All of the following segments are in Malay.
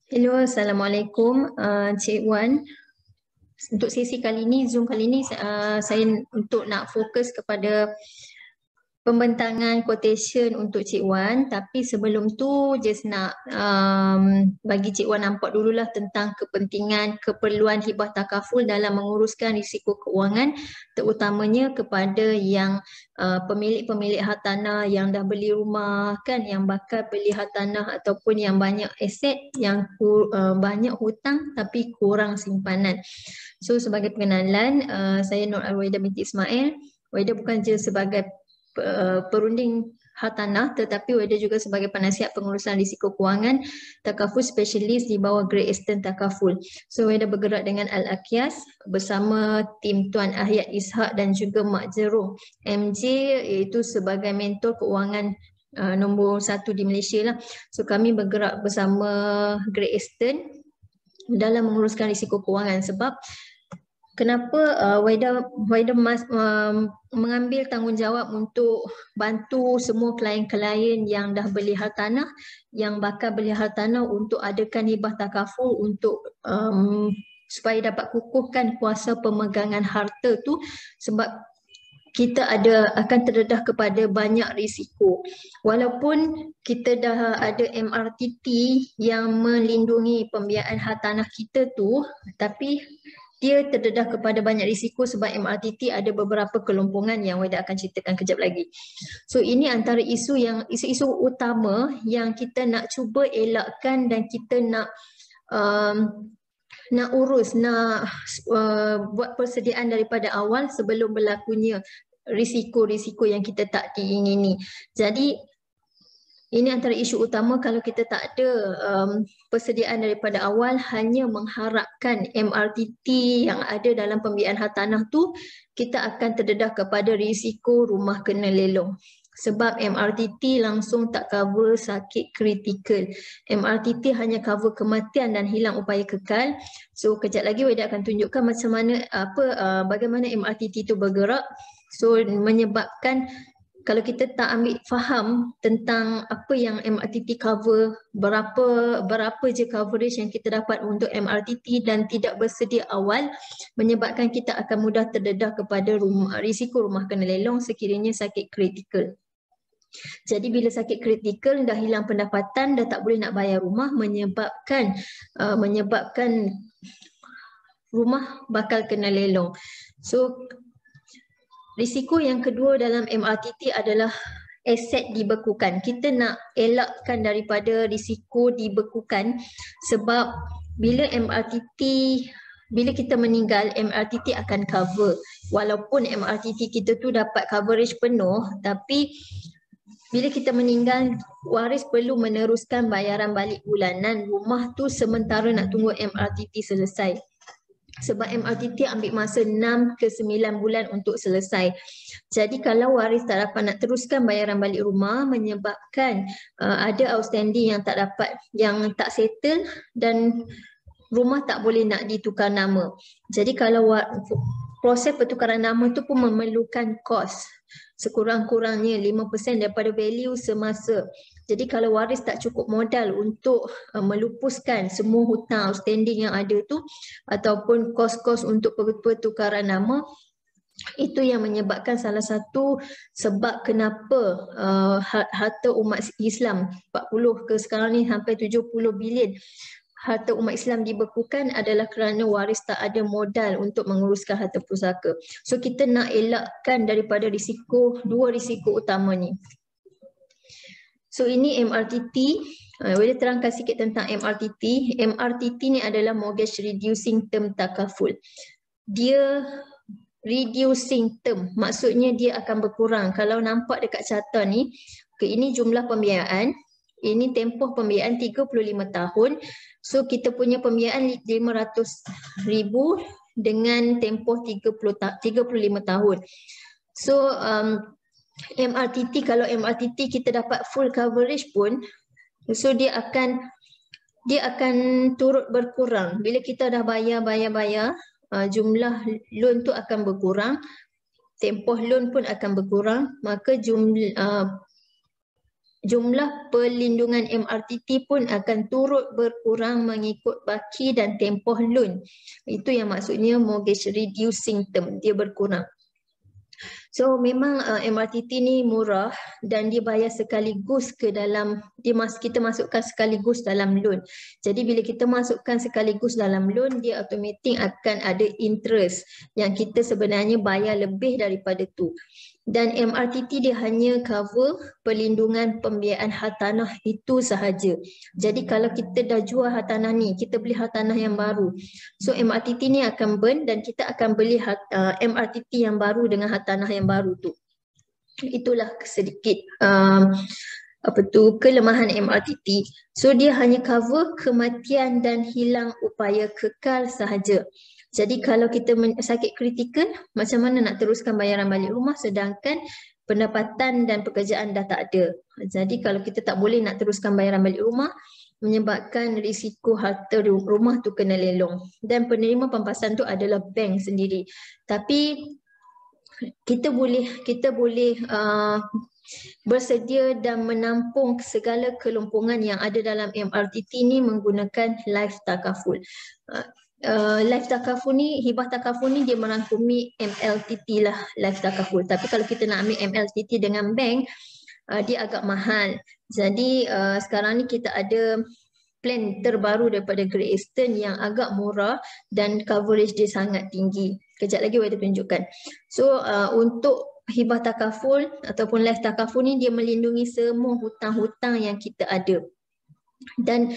Hello, Assalamualaikum Cik Wan. Untuk sesi kali ini, Zoom kali ini saya untuk nak fokus kepada pembentangan quotation untuk Cik Wan, tapi sebelum tu just nak bagi Cik Wan nampak dululah tentang kepentingan keperluan hibah takaful dalam menguruskan risiko keuangan, terutamanya kepada yang pemilik-pemilik hartanah yang dah beli rumah kan, yang bakal beli hartanah ataupun yang banyak aset, yang banyak hutang tapi kurang simpanan. So sebagai pengenalan, saya Nur Alwaida binti Ismail. Waida bukan je sebagai perunding hartanah, tetapi Waida juga sebagai penasihat pengurusan risiko kewangan takaful specialist di bawah Great Eastern Takaful. So Waida bergerak dengan Al-Aqias bersama tim Tuan Ahyat Ishak dan juga Mak Jeroh MJ, iaitu sebagai mentor keuangan nombor 1 di Malaysia lah. So kami bergerak bersama Great Eastern dalam menguruskan risiko kewangan. Sebab kenapa Waida mengambil tanggungjawab untuk bantu semua klien-klien yang dah beli hartanah, yang bakal beli hartanah, untuk adakan hibah takaful untuk supaya dapat kukuhkan kuasa pemegangan harta tu. Sebab kita akan terdedah kepada banyak risiko. Walaupun kita dah ada MRTT yang melindungi pembiayaan hartanah kita tu, tapi dia terdedah kepada banyak risiko sebab MRTT ada beberapa kelompongan yang Waida akan ceritakan kejap lagi. So ini antara isu-isu utama yang kita nak cuba elakkan dan kita nak buat persediaan daripada awal sebelum berlakunya risiko-risiko yang kita tak diingini. Jadi ini antara isu utama kalau kita tak ada persediaan daripada awal, hanya mengharapkan MRTT yang ada dalam pembiayaan hartanah tu, kita akan terdedah kepada risiko rumah kena lelong. Sebab MRTT langsung tak cover sakit kritikal. MRTT hanya cover kematian dan hilang upaya kekal. So kejap lagi Waida akan tunjukkan macam mana bagaimana MRTT tu bergerak. So menyebabkan kalau kita tak ambil faham tentang apa yang MRTT cover, berapa je coverage yang kita dapat untuk MRTT dan tidak bersedia awal, menyebabkan kita akan mudah terdedah kepada risiko rumah kena lelong sekiranya sakit kritikal. Jadi bila sakit kritikal, dah hilang pendapatan, dah tak boleh nak bayar rumah, menyebabkan rumah bakal kena lelong. So risiko yang kedua dalam MRTT adalah aset dibekukan. Kita nak elakkan daripada risiko dibekukan sebab bila kita meninggal, MRTT akan cover. Walaupun MRTT kita tu dapat coverage penuh, tapi bila kita meninggal, waris perlu meneruskan bayaran balik bulanan rumah tu sementara nak tunggu MRTT selesai. Sebab MRTT ambil masa 6 ke 9 bulan untuk selesai. Jadi kalau waris tak dapat nak teruskan bayaran balik rumah, menyebabkan ada outstanding yang tak dapat, yang tak settle, dan rumah tak boleh nak ditukar nama. Jadi kalau proses pertukaran nama tu pun memerlukan kos sekurang-kurangnya 5% daripada value semasa. Jadi kalau waris tak cukup modal untuk melupuskan semua hutang outstanding yang ada tu ataupun kos-kos untuk pertukaran nama, itu yang menyebabkan salah satu sebab kenapa harta umat Islam 40 ke sekarang ni sampai 70 bilion harta umat Islam dibekukan adalah kerana waris tak ada modal untuk menguruskan harta pusaka. So kita nak elakkan daripada dua risiko utama ni. So ini MRTT. Boleh terangkan sikit tentang MRTT. MRTT ni adalah Mortgage Reducing Term Takaful. Dia reducing term, maksudnya dia akan berkurang. Kalau nampak dekat carta ni, ini jumlah pembiayaan, ini tempoh pembiayaan 35 tahun. So kita punya pembiayaan 500,000 dengan tempoh 35 tahun. So MRTT, kalau MRTT kita dapat full coverage pun, so dia akan turut berkurang. Bila kita dah bayar, jumlah loan tu akan berkurang, tempoh loan pun akan berkurang, maka jumlah perlindungan MRTT pun akan turut berkurang mengikut baki dan tempoh loan. Itu yang maksudnya mortgage reducing term, dia berkurang. So memang MRTT ni murah dan dia bayar sekaligus ke dalam, kita masukkan sekaligus dalam loan. Jadi bila kita masukkan sekaligus dalam loan, dia automatik akan ada interest yang kita sebenarnya bayar lebih daripada tu. Dan MRTT dia hanya cover perlindungan pembiayaan hartanah itu sahaja. Jadi kalau kita dah jual hartanah ni, kita beli hartanah yang baru. So MRTT ni akan burn dan kita akan beli MRTT yang baru dengan hartanah yang baru tu. Itulah sedikit kelemahan MRTT. So dia hanya cover kematian dan hilang upaya kekal sahaja. Jadi kalau kita sakit kritikal, macam mana nak teruskan bayaran balik rumah sedangkan pendapatan dan pekerjaan dah tak ada. Jadi kalau kita tak boleh nak teruskan bayaran balik rumah, menyebabkan risiko harta rumah tu kena lelong. Dan penerima pampasan tu adalah bank sendiri. Tapi kita boleh bersedia dan menampung segala kelumpuhan yang ada dalam MRTT ni menggunakan life takaful. Life takaful ni, hibah takaful ni dia merangkumi MLTT lah, life takaful. Tapi kalau kita nak ambil MLTT dengan bank, dia agak mahal. Jadi sekarang ni kita ada plan terbaru daripada Great Eastern yang agak murah dan coverage dia sangat tinggi. Kejap lagi saya tunjukkan. So untuk hibah takaful ataupun life takaful ni dia melindungi semua hutang-hutang yang kita ada. Dan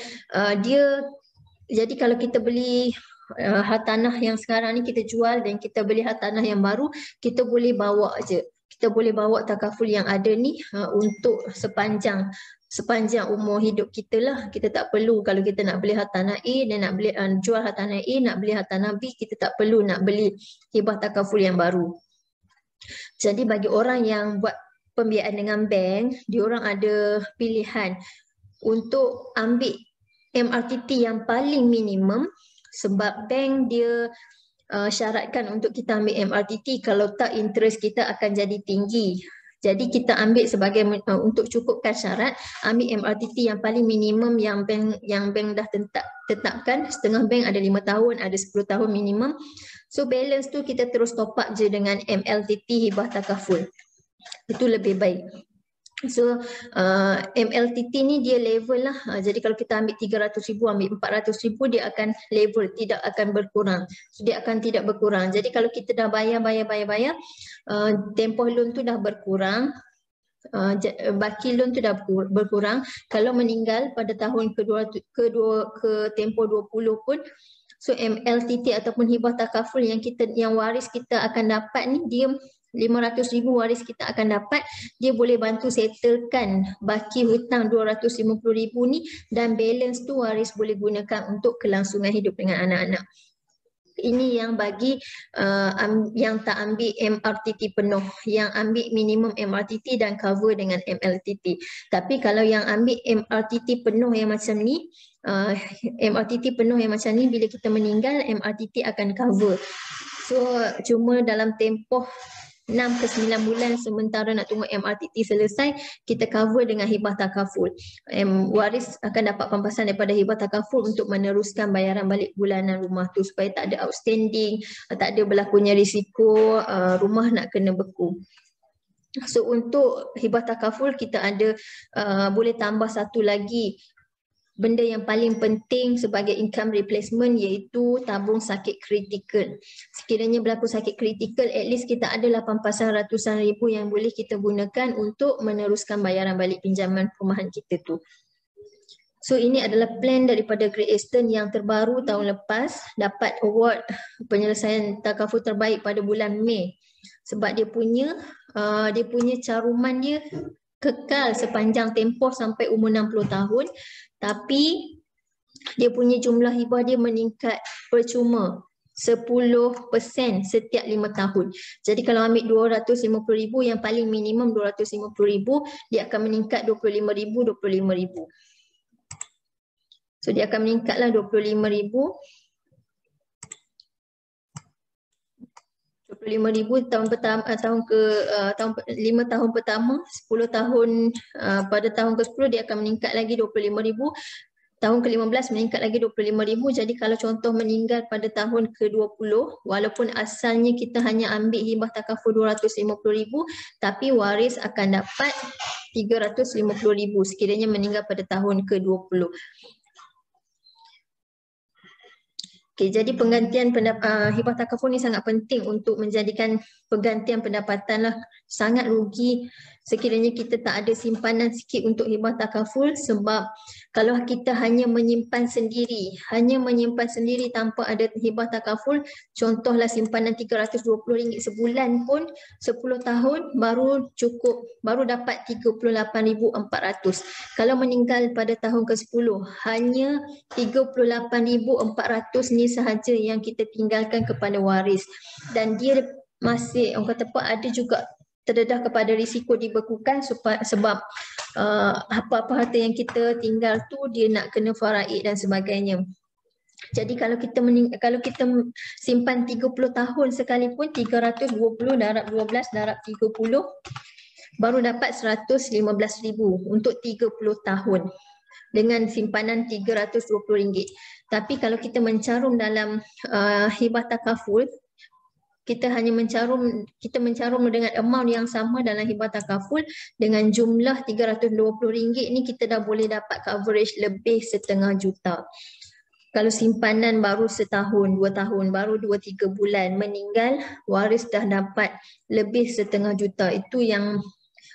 jadi kalau kita beli hartanah yang sekarang ni kita jual dan kita beli hartanah yang baru, kita boleh bawa aje. Kita boleh bawa takaful yang ada ni untuk sepanjang umur hidup kita lah. Kita tak perlu kalau kita nak beli hartanah A dan nak beli jual hartanah A, nak beli hartanah B, kita tak perlu nak beli hibah takaful yang baru. Jadi bagi orang yang buat pembiayaan dengan bank, diorang ada pilihan untuk ambil MRTT yang paling minimum sebab bank dia syaratkan untuk kita ambil MRTT, kalau tak interest kita akan jadi tinggi. Jadi kita ambil sebagai untuk cukupkan syarat, ambil MRTT yang paling minimum yang bank dah tetapkan. Setengah bank ada 5 tahun, ada 10 tahun minimum. So balance tu kita terus top up je dengan MLTT hibah takaful. Itu lebih baik. So MLTT ni dia level lah. Jadi kalau kita ambil 300,000, ambil 400,000, dia akan level, tidak akan berkurang. So, dia akan tidak berkurang. Jadi kalau kita dah bayar, tempoh loan tu dah berkurang, baki loan tu dah berkurang. Kalau meninggal pada tahun ke tempoh 20 pun, so MLTT ataupun hibah takaful yang waris kita akan dapat ni, dia 500,000 waris kita akan dapat, dia boleh bantu settlekan baki hutang 250,000 ni dan balance tu waris boleh gunakan untuk kelangsungan hidup dengan anak-anak. Ini yang bagi yang tak ambil MRTT penuh, yang ambil minimum MRTT dan cover dengan MLTT. Tapi kalau yang ambil MRTT penuh yang macam ni, bila kita meninggal, MRTT akan cover. So cuma dalam tempoh 6 ke 9 bulan sementara nak tunggu MRTT selesai, kita cover dengan hibah takaful. Waris akan dapat pampasan daripada hibah takaful untuk meneruskan bayaran balik bulanan rumah tu supaya tak ada outstanding, tak ada berlakunya risiko rumah nak kena beku. So untuk hibah takaful kita ada boleh tambah satu lagi benda yang paling penting sebagai income replacement, iaitu tabung sakit kritikal. Sekiranya berlaku sakit kritikal, at least kita ada pampasan ratusan ribu yang boleh kita gunakan untuk meneruskan bayaran balik pinjaman perumahan kita tu. So ini adalah plan daripada Great Eastern yang terbaru tahun lepas, dapat award penyelesaian takaful terbaik pada bulan Mei. Sebab dia punya caruman dia kekal sepanjang tempoh sampai umur 60 tahun. Tapi dia punya jumlah hibah dia meningkat percuma 10% setiap 5 tahun. Jadi kalau ambil 250,000, yang paling minimum 250,000, dia akan meningkat 25,000. So dia akan meningkatlah 25,000. 25,000 tahun pertama, tahun 5 tahun pertama, 10 tahun, pada tahun ke-10 dia akan meningkat lagi 25,000, tahun ke-15 meningkat lagi 25,000. Jadi kalau contoh meninggal pada tahun ke-20, walaupun asalnya kita hanya ambil hibah takaful 250,000, tapi waris akan dapat 350,000 sekiranya meninggal pada tahun ke-20. Okay, jadi penggantian hibah takaful ni sangat penting untuk menjadikan penggantian pendapatan lah. Sangat rugi sekiranya kita tak ada simpanan sikit untuk hibah takaful, sebab kalau kita hanya menyimpan sendiri tanpa ada hibah takaful, contohlah simpanan RM320 sebulan pun 10 tahun baru dapat 38,400. Kalau meninggal pada tahun ke-10 hanya 38,400 ni sahaja yang kita tinggalkan kepada waris, dan dia masih orang kata apa, ada juga terdedah kepada risiko dibekukan sebab apa-apa harta yang kita tinggal tu dia nak kena faraid dan sebagainya. Jadi kalau kita simpan 30 tahun sekalipun, 320 darab 12 darab 30 baru dapat 115,000 untuk 30 tahun dengan simpanan RM320. Tapi kalau kita mencarum dalam hibah takaful, kita mencarum dengan amount yang sama dalam hibah takaful dengan jumlah RM320 ni, kita dah boleh dapat coverage lebih 1/2 juta. Kalau simpanan baru setahun, 2 tahun, baru 2-3 bulan meninggal, waris dah dapat lebih 1/2 juta. Itu yang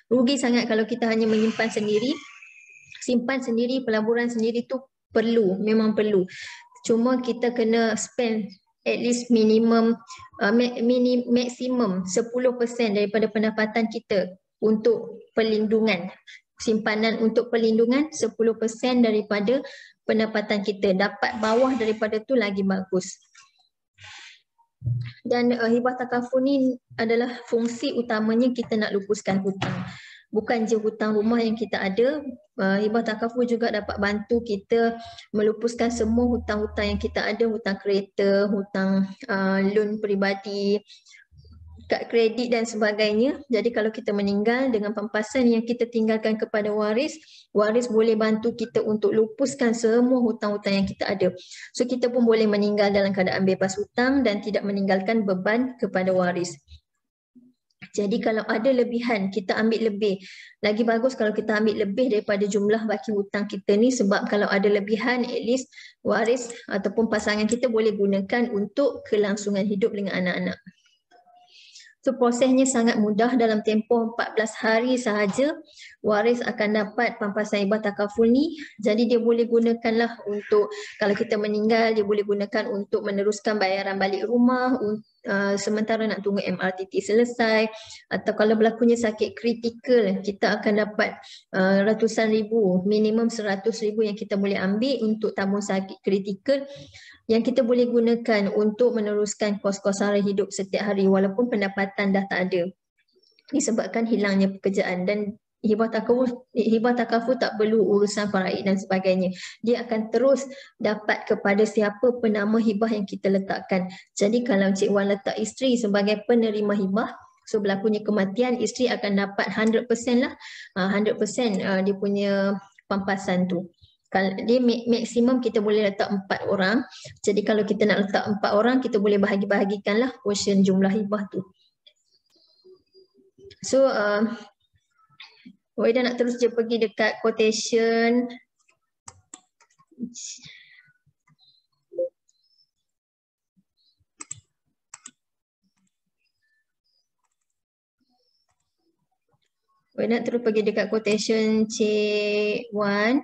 rugi sangat kalau kita hanya menyimpan sendiri. Simpan sendiri, pelaburan sendiri tu memang perlu. Cuma kita kena spend at least maksimum 10% daripada pendapatan kita untuk perlindungan. Simpanan untuk perlindungan 10% daripada pendapatan kita. Dapat bawah daripada tu lagi bagus. Dan hibah takaful ni adalah fungsi utamanya kita nak lupuskan hutang. Bukan je hutang rumah yang kita ada, hibah takaful juga dapat bantu kita melupuskan semua hutang-hutang yang kita ada, hutang kereta, hutang loan peribadi, kad kredit dan sebagainya. Jadi kalau kita meninggal dengan pampasan yang kita tinggalkan kepada waris, waris boleh bantu kita untuk lupuskan semua hutang-hutang yang kita ada. So kita pun boleh meninggal dalam keadaan bebas hutang dan tidak meninggalkan beban kepada waris. Jadi kalau ada lebihan, kita ambil lebih. Lagi bagus kalau kita ambil lebih daripada jumlah baki hutang kita ni, sebab kalau ada lebihan, at least waris ataupun pasangan kita boleh gunakan untuk kelangsungan hidup dengan anak-anak. So prosesnya sangat mudah, dalam tempoh 14 hari sahaja waris akan dapat pampasan hibah takaful ni. Jadi dia boleh gunakanlah untuk, kalau kita meninggal, dia boleh gunakan untuk meneruskan bayaran balik rumah, sementara nak tunggu MRTT selesai, atau kalau berlakunya sakit kritikal, kita akan dapat ratusan ribu, minimum 100,000 yang kita boleh ambil untuk tabung sakit kritikal, yang kita boleh gunakan untuk meneruskan kos-kos sara hidup setiap hari walaupun pendapatan dah tak ada disebabkan hilangnya pekerjaan. Dan hibah takaful tak perlu urusan faraid dan sebagainya. Dia akan terus dapat kepada siapa penama hibah yang kita letakkan. Jadi kalau Cik Wan letak isteri sebagai penerima hibah, so berlakunya kematian, isteri akan dapat 100% lah, 100% dia punya pampasan tu. Dia maksimum kita boleh letak 4 orang. Jadi kalau kita nak letak 4 orang, kita boleh bahagi-bahagikanlah portion jumlah hibah tu. So Wahida nak terus je pergi dekat quotation. Wahida nak terus pergi dekat quotation Cik Wan.